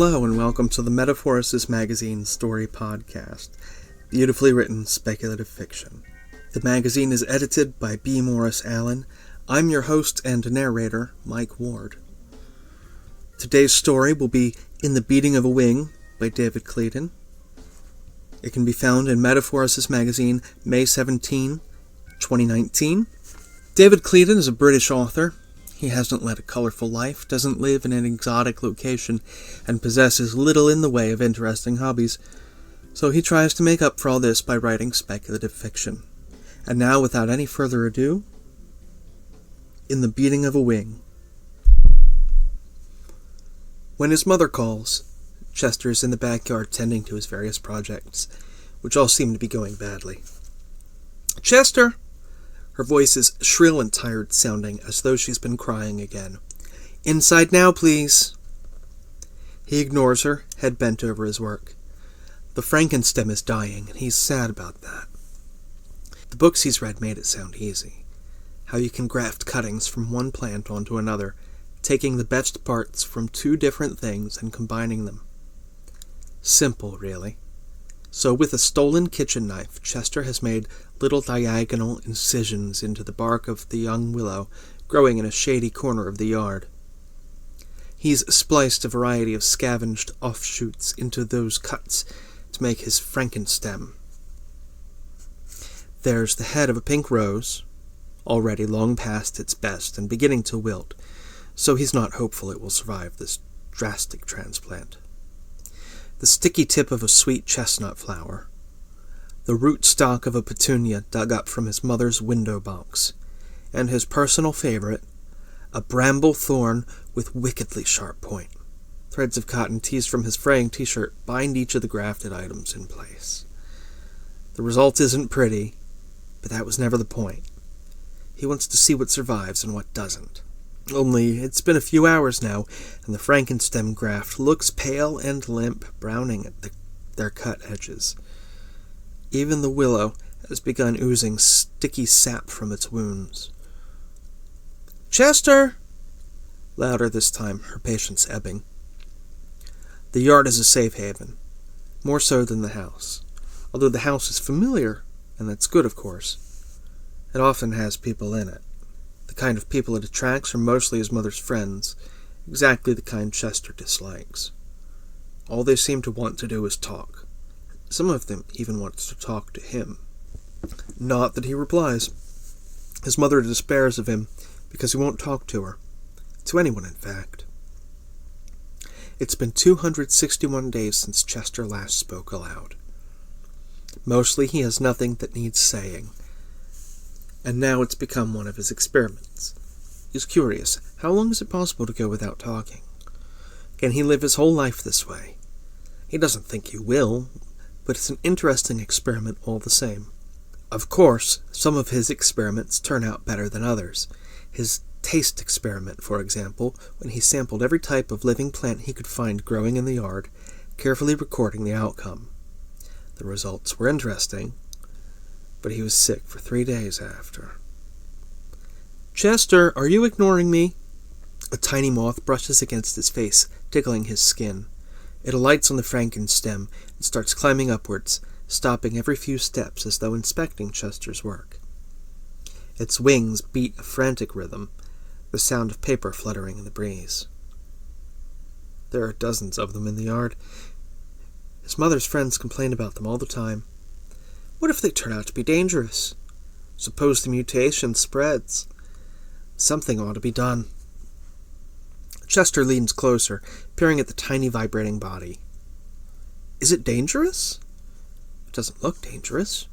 Hello and welcome to the Metaphorosis magazine story podcast, beautifully written speculative fiction. The magazine is edited by B. Morris Allen. I'm your host and narrator, Mike Ward. Today's story will be In the Beating of a Wing by David Cleden. It can be found in Metaphorosis magazine, May 17, 2019. David Cleden is a British author. He hasn't led a colorful life, doesn't live in an exotic location, and possesses little in the way of interesting hobbies. So he tries to make up for all this by writing speculative fiction. And now, without any further ado, In the Beating of a Wing. When his mother calls, Chester is in the backyard tending to his various projects, which all seem to be going badly. "Chester!" Her voice is shrill and tired sounding, as though she's been crying again. "Inside now, please." He ignores her, head bent over his work. The Frankenstem is dying, and he's sad about that. The books he's read made it sound easy. How you can graft cuttings from one plant onto another, taking the best parts from two different things and combining them. Simple, really. So with a stolen kitchen knife, Chester has made little diagonal incisions into the bark of the young willow growing in a shady corner of the yard. He's spliced a variety of scavenged offshoots into those cuts to make his Frankenstem. There's the head of a pink rose, already long past its best and beginning to wilt, so he's not hopeful it will survive this drastic transplant. The sticky tip of a sweet chestnut flower, the rootstock of a petunia dug up from his mother's window box, and his personal favorite, a bramble thorn with wickedly sharp point. Threads of cotton teased from his fraying t-shirt bind each of the grafted items in place. The result isn't pretty, but that was never the point. He wants to see what survives and what doesn't. Only, it's been a few hours now, and the Frankenstem graft looks pale and limp, browning at their cut edges. Even the willow has begun oozing sticky sap from its wounds. "Chester!" Louder this time, her patience ebbing. The yard is a safe haven, more so than the house. Although the house is familiar, and that's good, of course. It often has people in it. The kind of people it attracts are mostly his mother's friends, exactly the kind Chester dislikes. All they seem to want to do is talk. Some of them even want to talk to him. Not that he replies. His mother despairs of him because he won't talk to her. To anyone, in fact. It's been 261 days since Chester last spoke aloud. Mostly he has nothing that needs saying. And now it's become one of his experiments. He's curious, how long is it possible to go without talking? Can he live his whole life this way? He doesn't think he will, but it's an interesting experiment all the same. Of course, some of his experiments turn out better than others. His taste experiment, for example, when he sampled every type of living plant he could find growing in the yard, carefully recording the outcome. The results were interesting, but he was sick for 3 days after. "Chester, are you ignoring me?" A tiny moth brushes against his face, tickling his skin. It alights on the Frankenstem and starts climbing upwards, stopping every few steps as though inspecting Chester's work. Its wings beat a frantic rhythm, the sound of paper fluttering in the breeze. There are dozens of them in the yard. His mother's friends complain about them all the time. What if they turn out to be dangerous? Suppose the mutation spreads? Something ought to be done. Chester leans closer, peering at the tiny vibrating body. Is it dangerous? It doesn't look dangerous.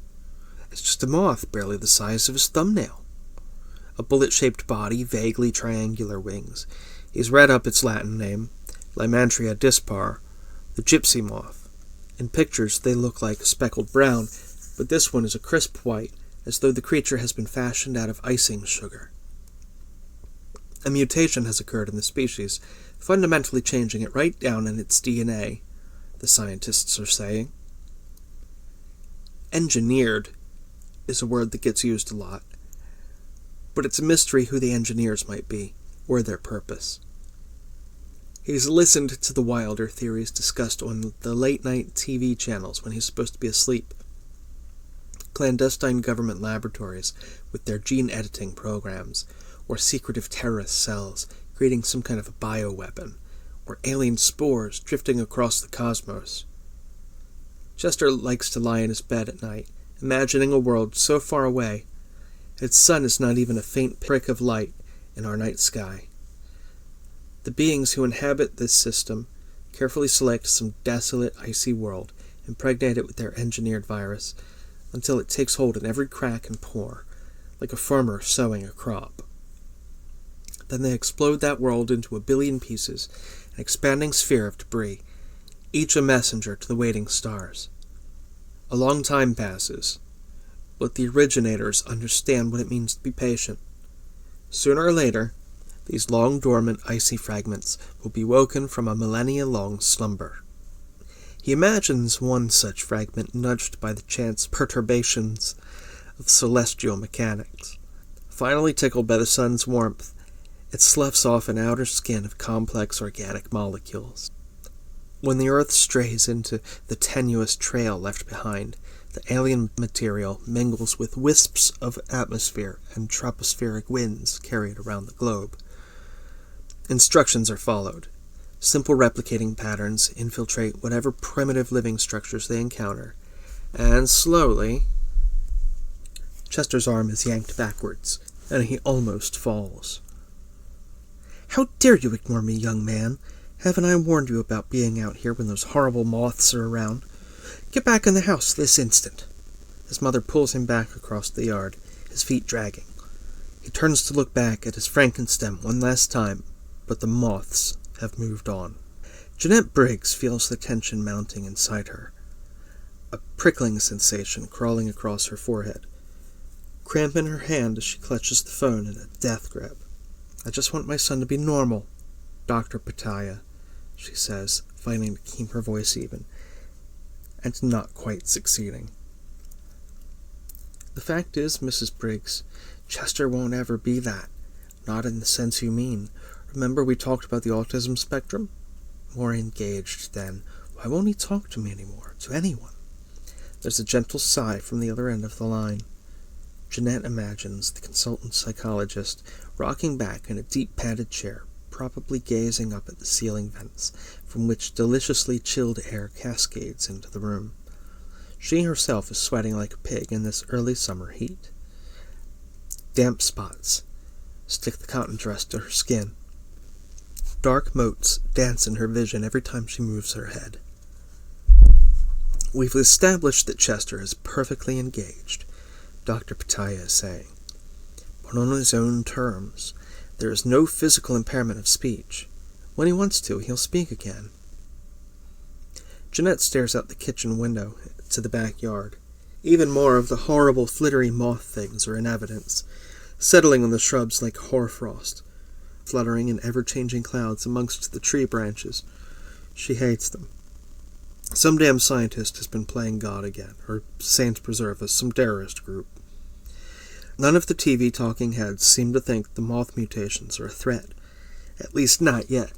It's just a moth, barely the size of his thumbnail. A bullet-shaped body, vaguely triangular wings. He's read up its Latin name, Lymantria dispar, the gypsy moth. In pictures, they look like speckled brown, but this one is a crisp white, as though the creature has been fashioned out of icing sugar. A mutation has occurred in the species, fundamentally changing it right down in its DNA, the scientists are saying. Engineered is a word that gets used a lot, but it's a mystery who the engineers might be, or their purpose. He's listened to the wilder theories discussed on the late-night TV channels when he's supposed to be asleep. Clandestine government laboratories with their gene-editing programs, or secretive terrorist cells creating some kind of a bioweapon, or alien spores drifting across the cosmos. Chester likes to lie in his bed at night, imagining a world so far away, its sun is not even a faint prick of light in our night sky. The beings who inhabit this system carefully select some desolate, icy world, impregnate it with their engineered virus, until it takes hold in every crack and pore, like a farmer sowing a crop. Then they explode that world into a billion pieces, an expanding sphere of debris, each a messenger to the waiting stars. A long time passes, but the originators understand what it means to be patient. Sooner or later, these long-dormant, icy fragments will be woken from a millennia-long slumber. He imagines one such fragment nudged by the chance perturbations of celestial mechanics. Finally tickled by the sun's warmth, it sloughs off an outer skin of complex organic molecules. When the Earth strays into the tenuous trail left behind, the alien material mingles with wisps of atmosphere and tropospheric winds carried around the globe. Instructions are followed. Simple replicating patterns infiltrate whatever primitive living structures they encounter, and slowly, Chester's arm is yanked backwards, and he almost falls. "How dare you ignore me, young man? Haven't I warned you about being out here when those horrible moths are around? Get back in the house this instant." His mother pulls him back across the yard, his feet dragging. He turns to look back at his Frankenstem one last time, but the moths have moved on. Jeanette Briggs feels the tension mounting inside her, a prickling sensation crawling across her forehead. Cramp in her hand as she clutches the phone in a death grip. "I just want my son to be normal, Dr. Pitaya," she says, fighting to keep her voice even, and not quite succeeding. "The fact is, Mrs. Briggs, Chester won't ever be that. Not in the sense you mean. Remember we talked about the autism spectrum? More engaged, then. Why won't he talk to me anymore? To anyone?" There's a gentle sigh from the other end of the line. Jeanette imagines the consultant psychologist rocking back in a deep padded chair, probably gazing up at the ceiling vents, from which deliciously chilled air cascades into the room. She herself is sweating like a pig in this early summer heat. Damp spots stick the cotton dress to her skin. Dark motes dance in her vision every time she moves her head. "We've established that Chester is perfectly engaged," Dr. Pitaya is saying, "but on his own terms. There is no physical impairment of speech. When he wants to, he'll speak again." Jeanette stares out the kitchen window to the backyard. Even more of the horrible flittery moth things are in evidence, settling on the shrubs like hoarfrost, fluttering in ever-changing clouds amongst the tree branches. She hates them. Some damn scientist has been playing God again, or saints preserve us, some terrorist group. None of the TV talking heads seem to think the moth mutations are a threat, at least not yet.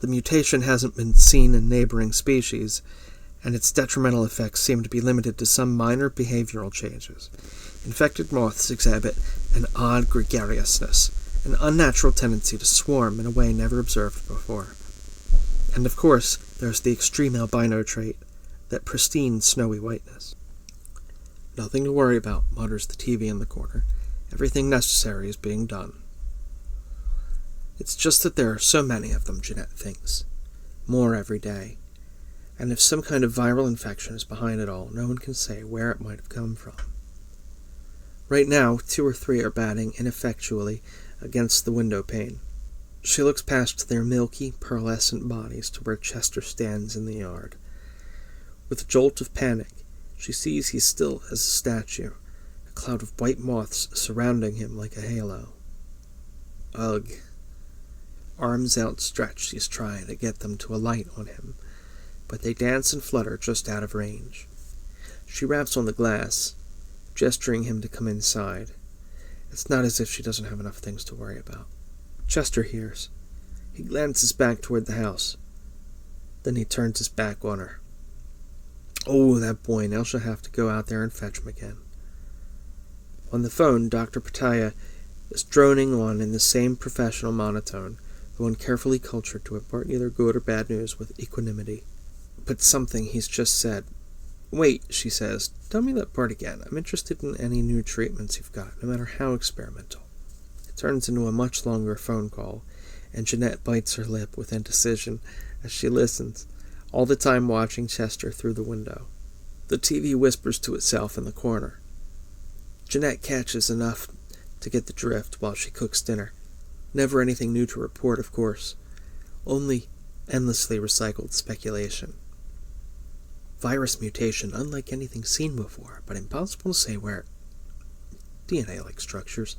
The mutation hasn't been seen in neighboring species, and its detrimental effects seem to be limited to some minor behavioral changes. Infected moths exhibit an odd gregariousness, an unnatural tendency to swarm in a way never observed before. And of course, there's the extreme albino trait, that pristine snowy whiteness. "Nothing to worry about," mutters the TV in the corner. "Everything necessary is being done." It's just that there are so many of them, Jeanette thinks. More every day. And if some kind of viral infection is behind it all, no one can say where it might have come from. Right now, 2 or 3 are batting ineffectually against the window pane. She looks past their milky, pearlescent bodies to where Chester stands in the yard. With a jolt of panic, she sees he's still as a statue, a cloud of white moths surrounding him like a halo. Ugh. Arms outstretched, he's trying to get them to alight on him, but they dance and flutter just out of range. She raps on the glass, gesturing him to come inside. It's not as if she doesn't have enough things to worry about. Chester hears. He glances back toward the house. Then he turns his back on her. Oh, that boy, now she'll have to go out there and fetch him again. On the phone, Dr. Pataya is droning on in the same professional monotone, the one carefully cultured to impart neither good or bad news with equanimity. But something he's just said. Wait, she says, tell me that part again. I'm interested in any new treatments you've got, no matter how experimental. It turns into a much longer phone call, and Jeanette bites her lip with indecision as she listens, all the time watching Chester through the window. The TV whispers to itself in the corner. Jeanette catches enough to get the drift while she cooks dinner. Never anything new to report, of course. Only endlessly recycled speculation. Virus mutation, unlike anything seen before, but impossible to say where. DNA-like structures,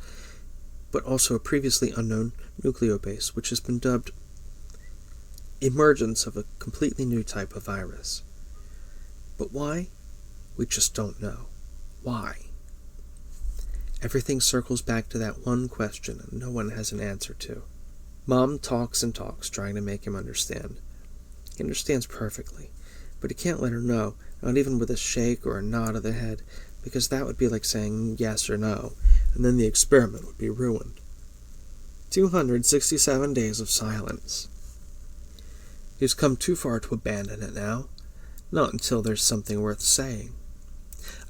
but also a previously unknown nucleobase, which has been dubbed emergence of a completely new type of virus. But why? We just don't know. Why? Everything circles back to that one question and no one has an answer to. Mom talks and talks, trying to make him understand. He understands perfectly, but he can't let her know, not even with a shake or a nod of the head, because that would be like saying yes or no, and then the experiment would be ruined. 267 days of silence. He's come too far to abandon it now. Not until there's something worth saying.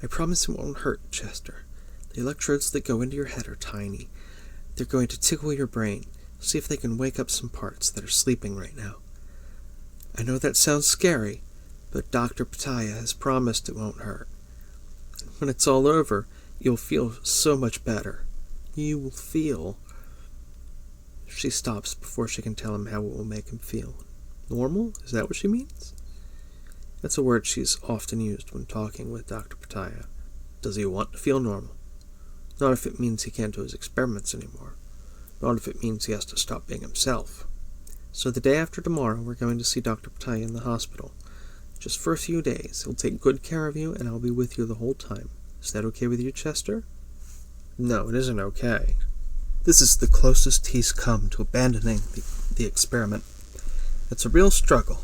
I promise it won't hurt, Chester. The electrodes that go into your head are tiny. They're going to tickle your brain, see if they can wake up some parts that are sleeping right now. I know that sounds scary, but Dr. Pataya has promised it won't hurt. When it's all over, you'll feel so much better. You will feel... She stops before she can tell him how it will make him feel. Normal? Is that what she means? That's a word she's often used when talking with Dr. Pataya. Does he want to feel normal? Not if it means he can't do his experiments anymore. Not if it means he has to stop being himself. So the day after tomorrow, we're going to see Dr. Pataya in the hospital. Just for a few days. He'll take good care of you, and I'll be with you the whole time. Is that okay with you, Chester? No, it isn't okay. This is the closest he's come to abandoning the experiment. It's a real struggle.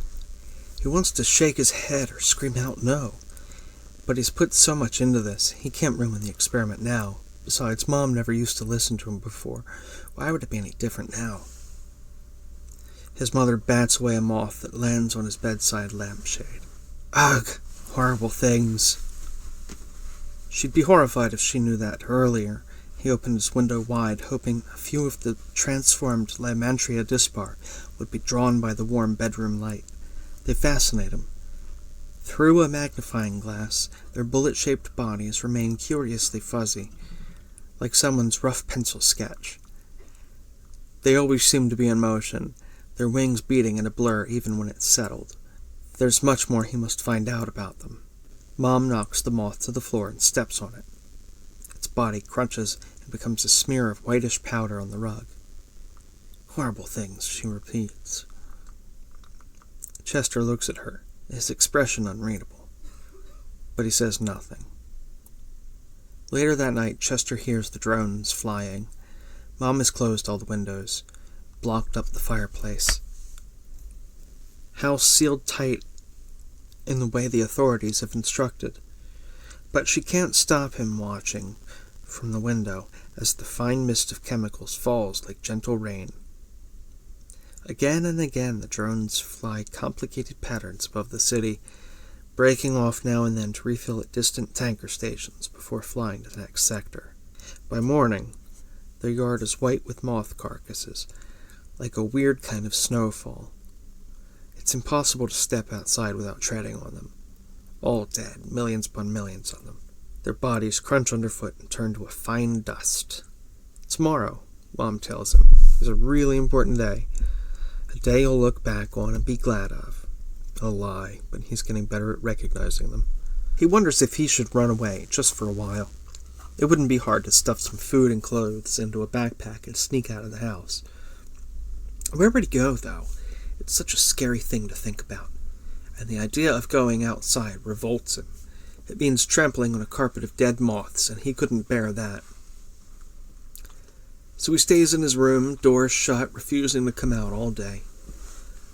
He wants to shake his head or scream out no. But he's put so much into this, he can't ruin the experiment now. Besides, Mom never used to listen to him before. Why would it be any different now? His mother bats away a moth that lands on his bedside lampshade. Ugh, horrible things. She'd be horrified if she knew that earlier. He opened his window wide, hoping a few of the transformed Lymantria dispar would be drawn by the warm bedroom light. They fascinate him. Through a magnifying glass, their bullet-shaped bodies remain curiously fuzzy, like someone's rough pencil sketch. They always seem to be in motion, their wings beating in a blur even when it's settled. There's much more he must find out about them. Mom knocks the moth to the floor and steps on it. Its body crunches and becomes a smear of whitish powder on the rug. Horrible things, she repeats. Chester looks at her, his expression unreadable. But he says nothing. Later that night, Chester hears the drones flying. Mom has closed all the windows, blocked up the fireplace. House sealed tight in the way the authorities have instructed. But she can't stop him watching from the window as the fine mist of chemicals falls like gentle rain. Again and again the drones fly complicated patterns above the city, breaking off now and then to refill at distant tanker stations before flying to the next sector. By morning, their yard is white with moth carcasses, like a weird kind of snowfall. It's impossible to step outside without treading on them. All dead, millions upon millions of them. Their bodies crunch underfoot and turn to a fine dust. Tomorrow, Mom tells him, is a really important day. A day he'll look back on and be glad of. A lie, but he's getting better at recognizing them. He wonders if he should run away, just for a while. It wouldn't be hard to stuff some food and clothes into a backpack and sneak out of the house. Where would he go, though? It's such a scary thing to think about. And the idea of going outside revolts him. It means trampling on a carpet of dead moths, and he couldn't bear that. So he stays in his room, doors shut, refusing to come out all day.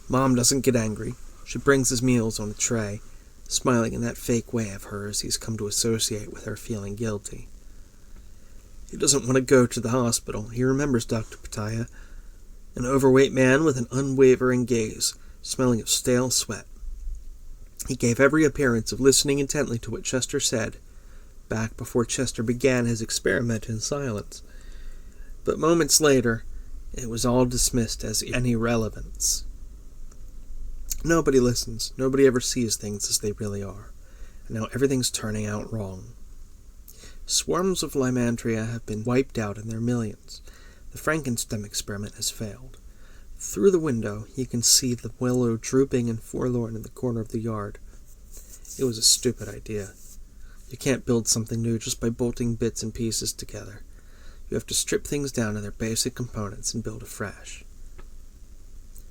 Mom doesn't get angry. She brings his meals on a tray, smiling in that fake way of hers he's come to associate with her feeling guilty. He doesn't want to go to the hospital. He remembers Dr. Pataya, an overweight man with an unwavering gaze, smelling of stale sweat. He gave every appearance of listening intently to what Chester said, back before Chester began his experiment in silence. But moments later, it was all dismissed as an irrelevance. Nobody listens. Nobody ever sees things as they really are. And now everything's turning out wrong. Swarms of Lymantria have been wiped out in their millions. The Frankenstem experiment has failed. Through the window, you can see the willow drooping and forlorn in the corner of the yard. It was a stupid idea. You can't build something new just by bolting bits and pieces together. You have to strip things down to their basic components and build afresh.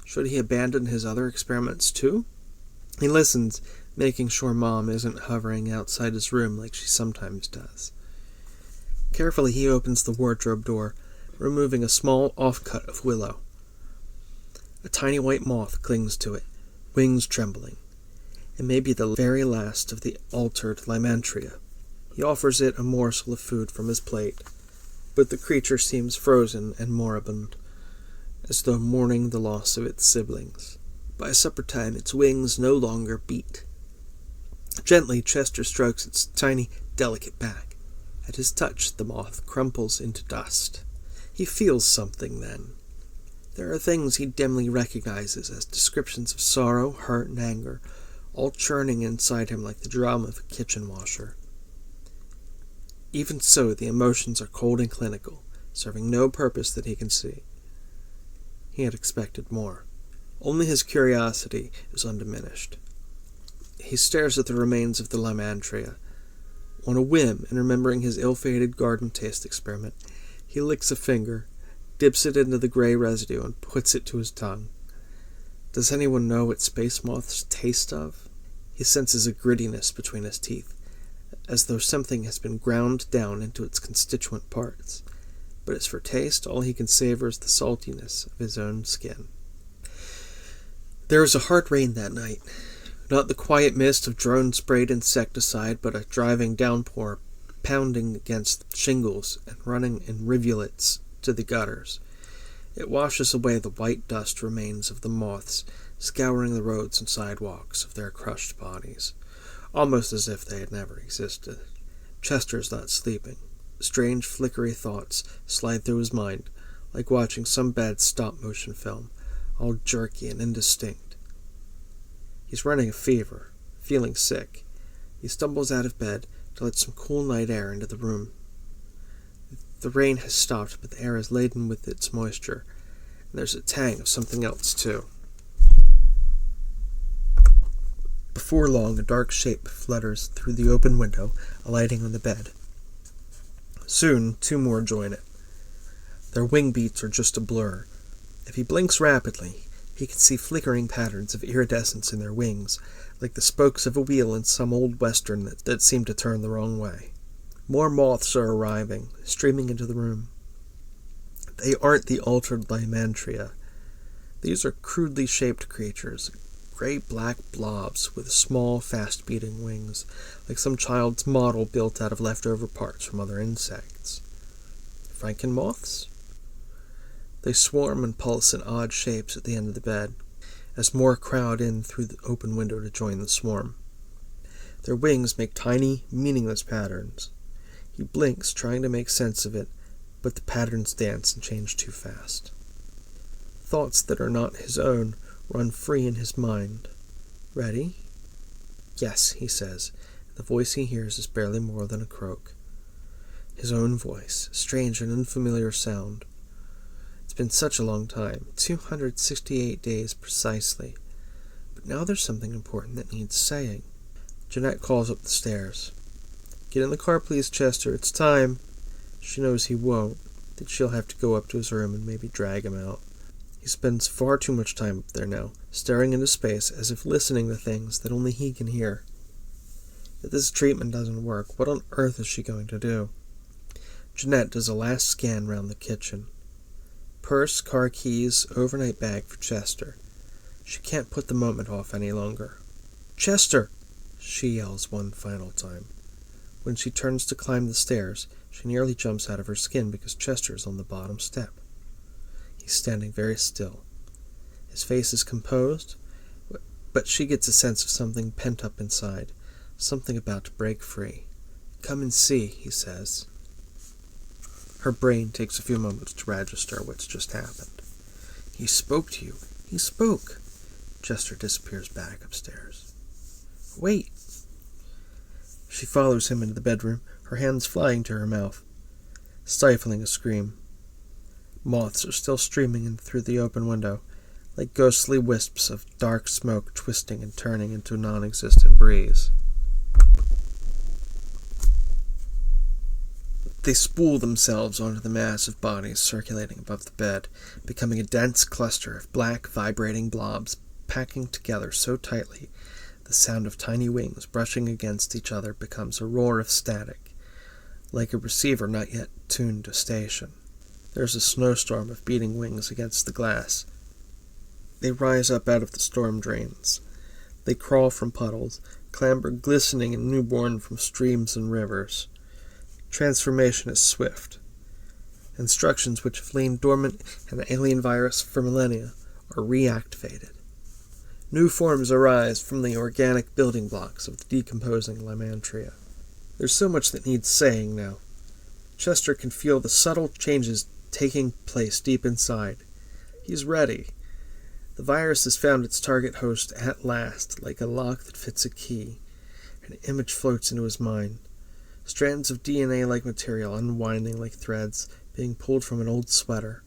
Should he abandon his other experiments too? He listens, making sure Mom isn't hovering outside his room like she sometimes does. Carefully he opens the wardrobe door, removing a small offcut of willow. A tiny white moth clings to it, wings trembling. It may be the very last of the altered Lymantria. He offers it a morsel of food from his plate, but the creature seems frozen and moribund, as though mourning the loss of its siblings. By supper time, its wings no longer beat. Gently, Chester strokes its tiny, delicate back. At his touch, the moth crumples into dust. He feels something then. There are things he dimly recognizes as descriptions of sorrow, hurt, and anger, all churning inside him like the drum of a kitchen washer. Even so, the emotions are cold and clinical, serving no purpose that he can see. He had expected more. Only his curiosity is undiminished. He stares at the remains of the Lymantria. On a whim, and remembering his ill-fated garden taste experiment, he licks a finger, dips it into the gray residue, and puts it to his tongue. Does anyone know what space moths taste of? He senses a grittiness between his teeth, as though something has been ground down into its constituent parts. But as for taste, all he can savor is the saltiness of his own skin. There was a hard rain that night. Not the quiet mist of drone-sprayed insecticide, but a driving downpour pounding against shingles and running in rivulets to the gutters. It washes away the white dust remains of the moths, scouring the roads and sidewalks of their crushed bodies, almost as if they had never existed. Chester's not sleeping. Strange, flickery thoughts slide through his mind, like watching some bad stop-motion film, all jerky and indistinct. He's running a fever, feeling sick. He stumbles out of bed to let some cool night air into the room. The rain has stopped, but the air is laden with its moisture, and there's a tang of something else, too. Before long, a dark shape flutters through the open window, alighting on the bed. Soon, two more join it. Their wing beats are just a blur. If he blinks rapidly, he can see flickering patterns of iridescence in their wings, like the spokes of a wheel in some old western that seemed to turn the wrong way. More moths are arriving, streaming into the room. They aren't the altered Lymantria. These are crudely shaped creatures, gray-black blobs with small, fast-beating wings, like some child's model built out of leftover parts from other insects. Franken moths? They swarm and pulse in odd shapes at the end of the bed, as more crowd in through the open window to join the swarm. Their wings make tiny, meaningless patterns. He blinks, trying to make sense of it, but the patterns dance and change too fast. Thoughts that are not his own run free in his mind. Ready? Yes, he says. The voice he hears is barely more than a croak. His own voice, strange and unfamiliar sound. It's been such a long time, 268 days precisely. But now there's something important that needs saying. Jeanette calls up the stairs. Get in the car, please, Chester. It's time. She knows he won't, that she'll have to go up to his room and maybe drag him out. He spends far too much time up there now, staring into space as if listening to things that only he can hear. If this treatment doesn't work, what on earth is she going to do? Jeanette does a last scan round the kitchen. Purse, car keys, overnight bag for Chester. She can't put the moment off any longer. "Chester!" she yells one final time. When she turns to climb the stairs, she nearly jumps out of her skin because Chester is on the bottom step. He's standing very still. His face is composed, but she gets a sense of something pent up inside, something about to break free. "Come and see," he says. Her brain takes a few moments to register what's just happened. "He spoke to you. He spoke." Chester disappears back upstairs. "Wait." She follows him into the bedroom, her hands flying to her mouth, stifling a scream. Moths are still streaming in through the open window, like ghostly wisps of dark smoke twisting and turning into a non-existent breeze. They spool themselves onto the mass of bodies circulating above the bed, becoming a dense cluster of black, vibrating blobs, packing together so tightly the sound of tiny wings brushing against each other becomes a roar of static, like a receiver not yet tuned to station. There's a snowstorm of beating wings against the glass. They rise up out of the storm drains. They crawl from puddles, clamber glistening and newborn from streams and rivers. Transformation is swift. Instructions which have lain dormant in the alien virus for millennia are reactivated. New forms arise from the organic building blocks of the decomposing Lamantria. There's so much that needs saying now. Chester can feel the subtle changes taking place deep inside. He's ready. The virus has found its target host at last, like a lock that fits a key. An image floats into his mind. Strands of DNA-like material unwinding like threads being pulled from an old sweater,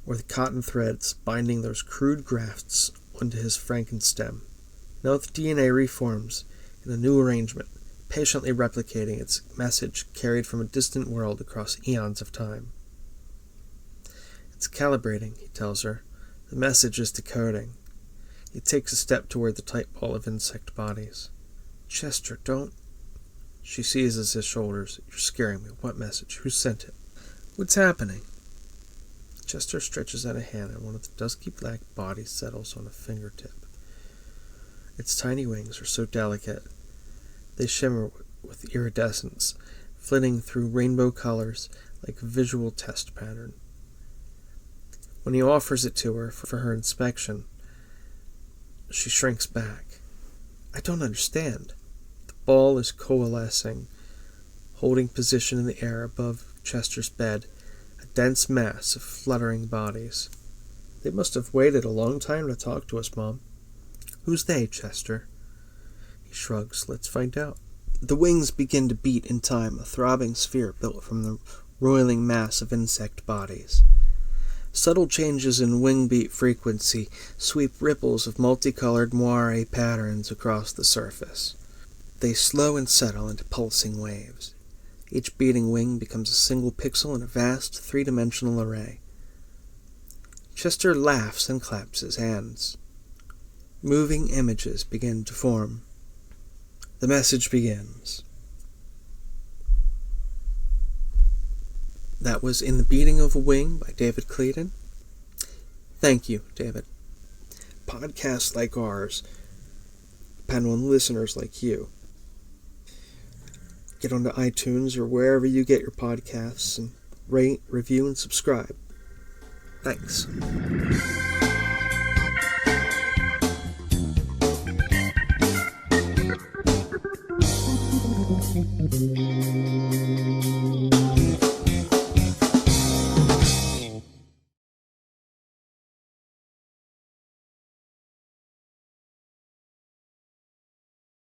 or the cotton threads binding those crude grafts onto his Frankenstem. Now the DNA reforms in a new arrangement, patiently replicating its message carried from a distant world across eons of time. "It's calibrating," he tells her. "The message is decoding." He takes a step toward the tight wall of insect bodies. "Chester, don't..." She seizes his shoulders. "You're scaring me. What message? Who sent it? What's happening?" Chester stretches out a hand, and one of the dusky black bodies settles on a fingertip. Its tiny wings are so delicate. They shimmer with iridescence, flitting through rainbow colors like a visual test pattern. When he offers it to her for her inspection, she shrinks back. "I don't understand." The ball is coalescing, holding position in the air above Chester's bed, a dense mass of fluttering bodies. "They must have waited a long time to talk to us, Mom." "Who's they, Chester?" He shrugs. "Let's find out." The wings begin to beat in time, a throbbing sphere built from the roiling mass of insect bodies. Subtle changes in wing beat frequency sweep ripples of multicolored moire patterns across the surface. They slow and settle into pulsing waves. Each beating wing becomes a single pixel in a vast, three-dimensional array. Chester laughs and claps his hands. Moving images begin to form. The message begins. That was In the Beating of a Wing by David Cleden. Thank you, David. Podcasts like ours depend on listeners like you. Get onto iTunes or wherever you get your podcasts and rate, review, and subscribe. Thanks.